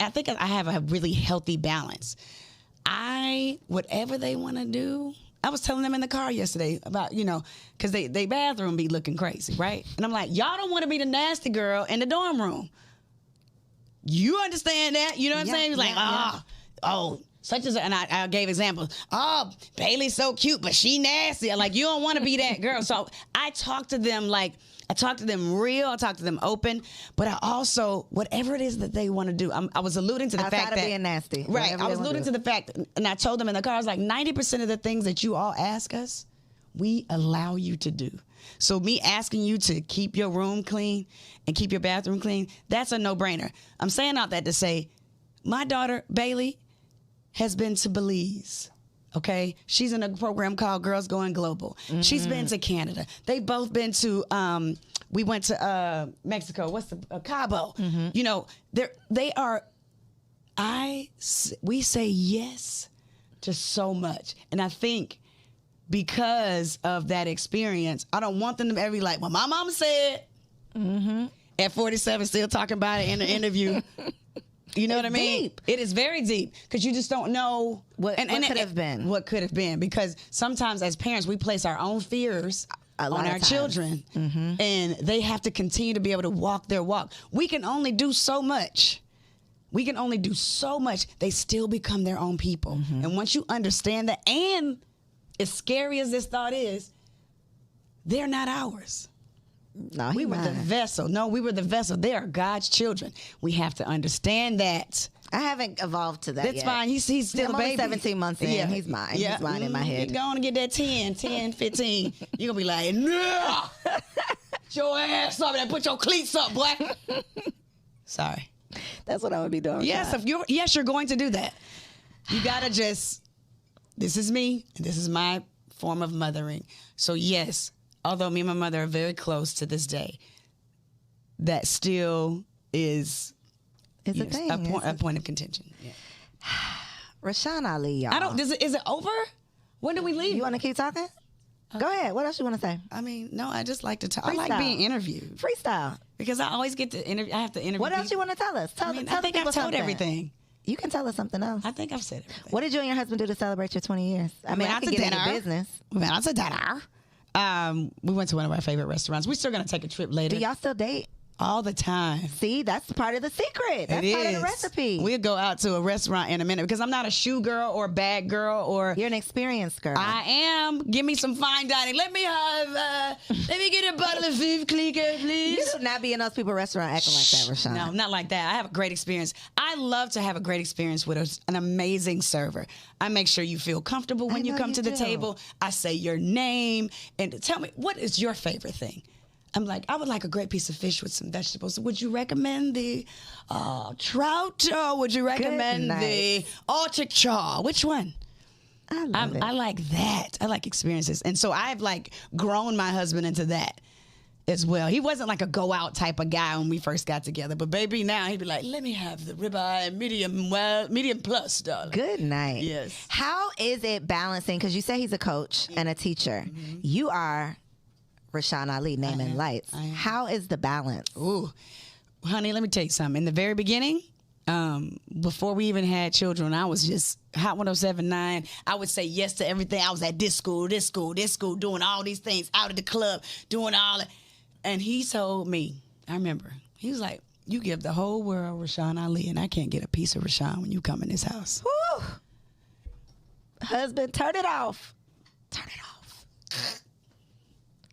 I think I have a really healthy balance. Whatever they want to do. I was telling them in the car yesterday about, because they bathroom be looking crazy, right? And I'm like, y'all don't want to be the nasty girl in the dorm room. You understand that? You know what I'm saying? He's like, such as, and I gave examples. Oh, Bailey's so cute, but she nasty. I'm like, you don't want to be that girl. So I talk to them real. I talk to them open. But I also, whatever it is that they want to do, I was alluding to the fact that being nasty, right? I was alluding to the fact, and I told them in the car, I was like, 90% of the things that you all ask us, we allow you to do. So me asking you to keep your room clean and keep your bathroom clean, that's a no-brainer. I'm saying all that to say, my daughter, Bailey, has been to Belize, okay? She's in a program called Girls Going Global. Mm-hmm. She's been to Canada. They've both been to, we went to Mexico. Cabo. Mm-hmm. We say yes to so much. And I think because of that experience, I don't want them to ever be like, well, my mama said, at 47, still talking about it in the interview. You know what I mean? Deep. It is very deep because you just don't know what could have been. What could have been, because sometimes as parents we place our own fears on our children, and they have to continue to be able to walk their walk. We can only do so much. They still become their own people. And once you understand that, and as scary as this thought is, they're not ours. No, we were the vessel. No, we were the vessel. They are God's children. We have to understand that. I haven't evolved to that yet. That's fine. He's still a baby. I'm only 17 months in. Yeah. He's mine. Yeah. He's mine in my head. You're going to get that 10, 15. You're going to be like, no. Put your ass up and put your cleats up, boy. Sorry. That's what I would be doing. Yes, you're going to do that. You got to just, this is me, and this is my form of mothering. So yes, although me and my mother are very close to this day, that still is a thing. A point of contention. Yeah. Rashan Ali, y'all. Is it over? When do we leave? You want to keep talking? Go ahead. What else you want to say? I mean, no, I just like to talk. I like being interviewed. Freestyle. Because I always get to interview. I have to interview. What else you want to tell us? I think I've told everything. You can tell us something else. I think I've said everything. What did you and your husband do to celebrate your 20 years? I mean, I could get into business. We went out to dinner. We went to one of our favorite restaurants. We're still going to take a trip later. Do y'all still date? all the time. See, that's part of the secret. That's part of the recipe. We'll go out to a restaurant in a minute because I'm not a shoe girl or a bag girl or. You're an experienced girl. I am. Give me some fine dining. Let me get a bottle of Viv Cliquer, please. You should not be in those people's restaurant acting like that, Rashan. No, not like that. I have a great experience. I love to have a great experience with an amazing server. I make sure you feel comfortable when you come to the table. I say your name and tell me, what is your favorite thing? I'm like, I would like a great piece of fish with some vegetables. Would you recommend the trout or would you recommend the artichoke? Which one? I love it. I like that. I like experiences. And so I've like grown my husband into that as well. He wasn't like a go out type of guy when we first got together. But baby, now he'd be like, let me have the ribeye medium plus, darling. Good night. Yes. How is it balancing? Because you say he's a coach and a teacher. Mm-hmm. You are Rashan Ali, name and lights. How is the balance? Ooh, honey, let me tell you something. In the very beginning, before we even had children, I was just Hot 107.9. I would say yes to everything. I was at this school, doing all these things, out of the club, doing all that. And he told me, I remember, he was like, you give the whole world Rashan Ali, and I can't get a piece of Rashan when you come in this house. Woo! Husband, turn it off. Turn it off.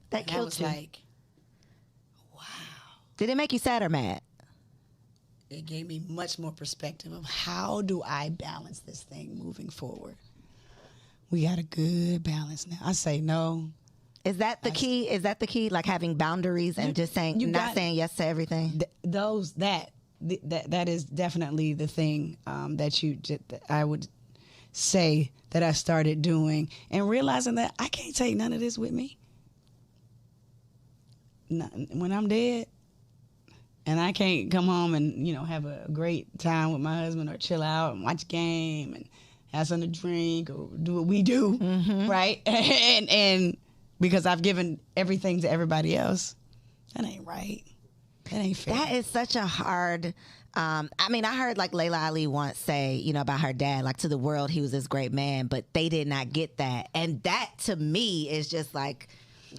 That killed you. Like, wow. Did it make you sad or mad? It gave me much more perspective of how do I balance this thing moving forward. We got a good balance now. I say no. Is that the key? Is that the key? Like having boundaries and just saying, not saying yes to everything? That is definitely the thing that I would say that I started doing and realizing that I can't take none of this with me. When I'm dead and I can't come home and, have a great time with my husband or chill out and watch a game and have something to drink or do what we do, right? And because I've given everything to everybody else, that ain't right. That ain't fair. That is such a hard... I heard like Layla Ali once say, about her dad, like to the world, he was this great man, but they did not get that. And that to me is just like...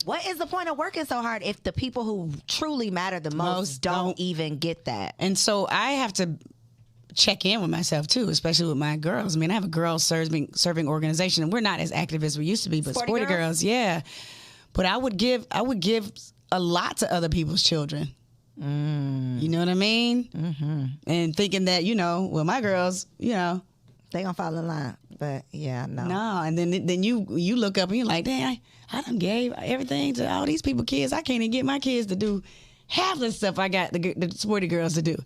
What is the point of working so hard if the people who truly matter the most don't even get that? And so I have to check in with myself too, especially with my girls. I have a girls serving organization, and we're not as active as we used to be, but sporty girls, yeah. But I would give a lot to other people's children. You know what I mean? Mm-hmm. And thinking that my girls, they gonna fall in line. But yeah, no. No, and then you look up and you're like, dang, I done gave everything to all these people kids. I can't even get my kids to do half the stuff I got the sporty girls to do.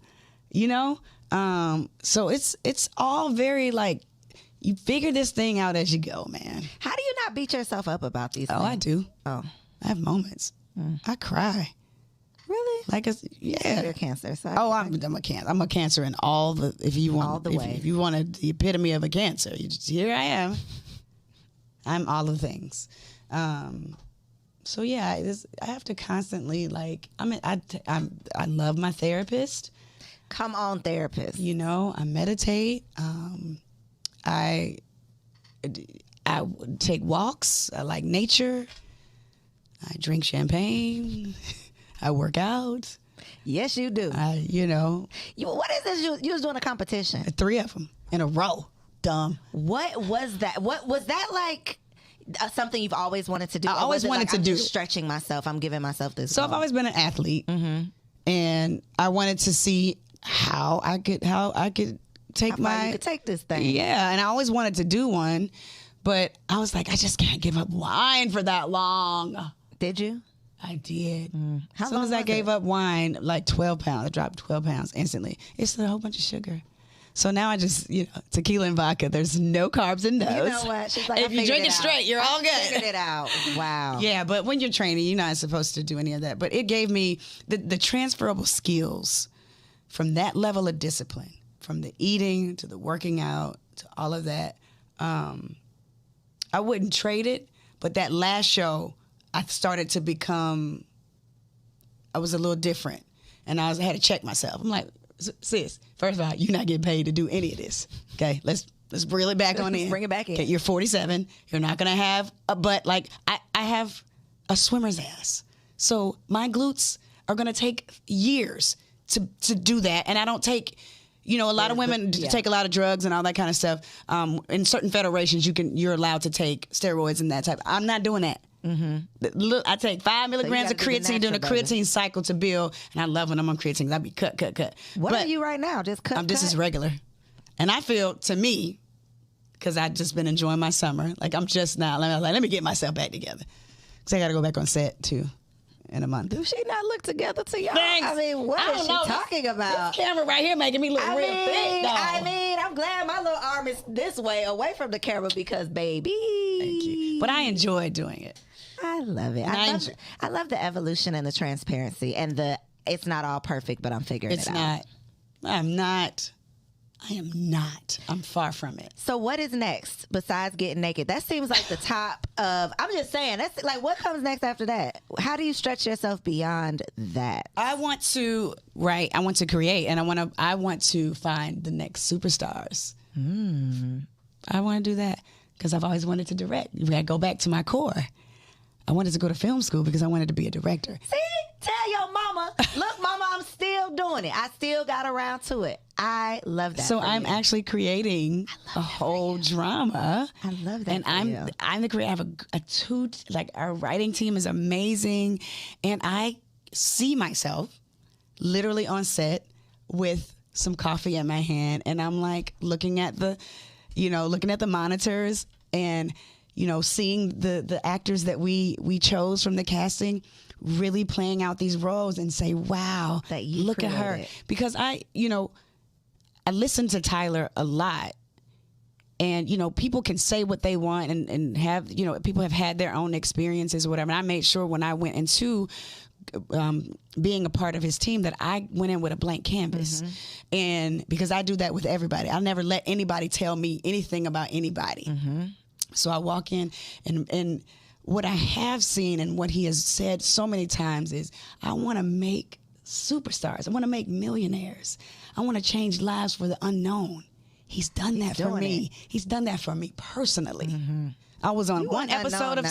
So it's all very like, you figure this thing out as you go, man. How do you not beat yourself up about these things? Oh, I do. Oh. I have moments. I cry. Really? Like, yeah. You're a Cancer. So I'm a Cancer. I'm a Cancer in all the, if you want the epitome of a Cancer, here I am. I'm all the things. So yeah, I have to constantly I love my therapist. Come on, therapist. I meditate. I take walks. I like nature. I drink champagne. I work out. Yes, you do. What is this? You was doing a competition. 3 of them in a row. Dumb. What was that? What was that like? Something you've always wanted to do? I always wanted to do. I'm just stretching myself. I'm giving myself this. So I've always been an athlete, and I wanted to see how I could take you could take this thing. Yeah, and I always wanted to do one, but I was like, I just can't give up wine for that long. Did you? I did. As soon as I gave up wine, like 12 pounds, I dropped 12 pounds instantly. It's a whole bunch of sugar. So now I just, tequila and vodka. There's no carbs in those. You know what? She's like, if you drink it straight, you're all good. Figured it out. Wow. Yeah, but when you're training, you're not supposed to do any of that. But it gave me the transferable skills from that level of discipline, from the eating to the working out to all of that. I wouldn't trade it, but that last show, I started to become, I was a little different. And I had to check myself. I'm like, sis, first of all, you're not getting paid to do any of this. Okay, let's reel it back on in. Bring it back in. Okay, you're 47. You're not going to have a butt. Like, I have a swimmer's ass. So my glutes are going to take years to do that. And I don't take, a lot of women take a lot of drugs and all that kind of stuff. In certain federations, you're allowed to take steroids and that type. I'm not doing that. Look, I take 5 milligrams of creatine during a creatine cycle to build, and I love when I'm on creatine. I'd be cut. What are you right now? Just cut? This is regular. And I feel, to me, because I've just been enjoying my summer, like I'm just now, let me get myself back together. Because I got to go back on set, too, in a month. Do she not look together to y'all? Thanks. I mean, what is she talking about? This camera right here making me look real thick, though. I'm glad my little arm is this way away from the camera because, baby. Thank you. But I enjoy doing it. I love it. I love the evolution and the transparency and it's not all perfect, but I'm figuring it out. It's not. I'm not. I am not. I'm far from it. So what is next besides getting naked? That seems like the top of, I'm just saying, that's like, what comes next after that? How do you stretch yourself beyond that? I want to create, and I want to find the next superstars. I want to do that because I've always wanted to direct. We got to go back to my core. I wanted to go to film school because I wanted to be a director. See? Tell your mama, look, mama, I'm still doing it. I still got around to it. I love that. So I'm actually creating a whole drama. I love that. And I'm the creator. I have our writing team is amazing. And I see myself literally on set with some coffee in my hand. And I'm like looking at the monitors and seeing the actors that we chose from the casting really playing out these roles and say, wow, look at her. Because I listen to Tyler a lot. And, people can say what they want and have, people have had their own experiences or whatever. And I made sure when I went into being a part of his team that I went in with a blank canvas. And because I do that with everybody. I'll never let anybody tell me anything about anybody. So I walk in and what I have seen and what he has said so many times is, I want to make superstars. I want to make millionaires. I want to change lives for the unknown. He's done that for me. He's done that for me personally. I was on one episode of...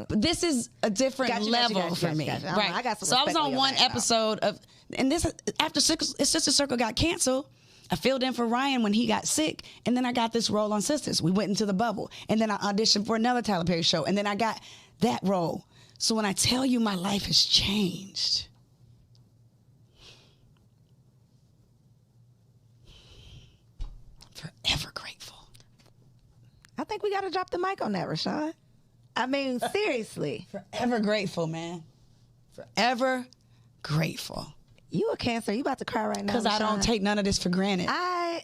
this is a different level for me. Right. I got some so I was on one background. Episode of... And this, after Sister Circle got canceled, I filled in for Ryan when he got sick, and then I got this role on Sisters. We went into the bubble, and then I auditioned for another Tyler Perry show, and then I got that role. So when I tell you my life has changed, forever grateful. I think we got to drop the mic on that, Rashan. I mean, seriously. Forever grateful, man. Forever grateful. You a Cancer. You about to cry right now, Because I don't take none of this for granted. I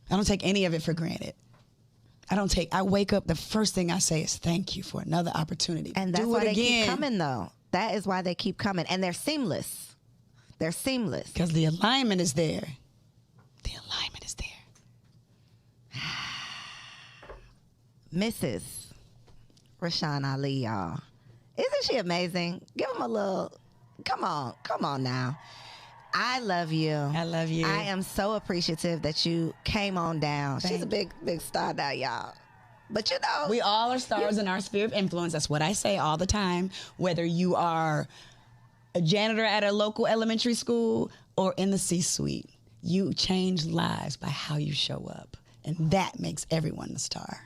don't take any of it for granted. I wake up, the first thing I say is thank you for another opportunity. And that's why they keep coming, though. That is why they keep coming. And they're seamless. They're seamless. Because the alignment is there. The alignment is there. Mrs. Rashan Ali, y'all. Isn't she amazing? Give him a little... Come on now. I love you. I love you. I am so appreciative that you came on down. She's a big star now, y'all. But we all are stars in our sphere of influence. That's what I say all the time. Whether you are a janitor at a local elementary school or in the C-suite, you change lives by how you show up. And that makes everyone a star.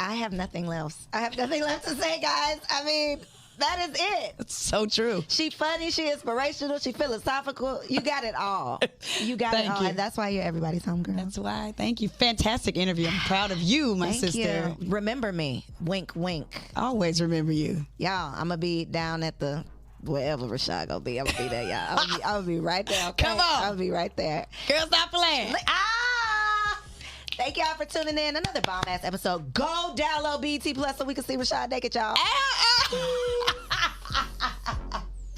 I have nothing else. I have nothing left to say, guys. I mean... That is it. It's so true. She funny, she inspirational, she philosophical. You got it all. You got it all. And that's why you're everybody's homegirl. That's why. Thank you. Fantastic interview. I'm proud of you, my sister. You. Remember me. Wink, wink. Always remember you. Y'all, I'm going to be down at the wherever Rashad going to be. I'm going to be there, y'all. I'm going to be right there. Okay? Come on. I'm going to be right there. Girl, stop playing. Thank y'all for tuning in. Another bomb-ass episode. Go download BT Plus so we can see Rashad naked, y'all.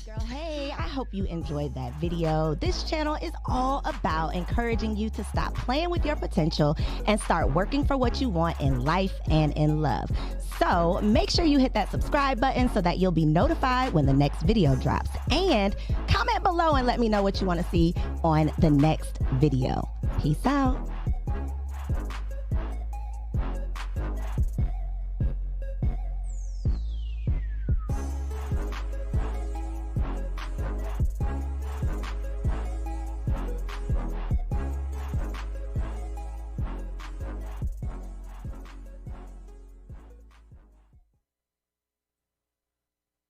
Girl, hey, I hope you enjoyed that video. This channel is all about encouraging you to stop playing with your potential and start working for what you want in life and in love. So make sure you hit that subscribe button so that you'll be notified when the next video drops. And comment below and let me know what you want to see on the next video. Peace out.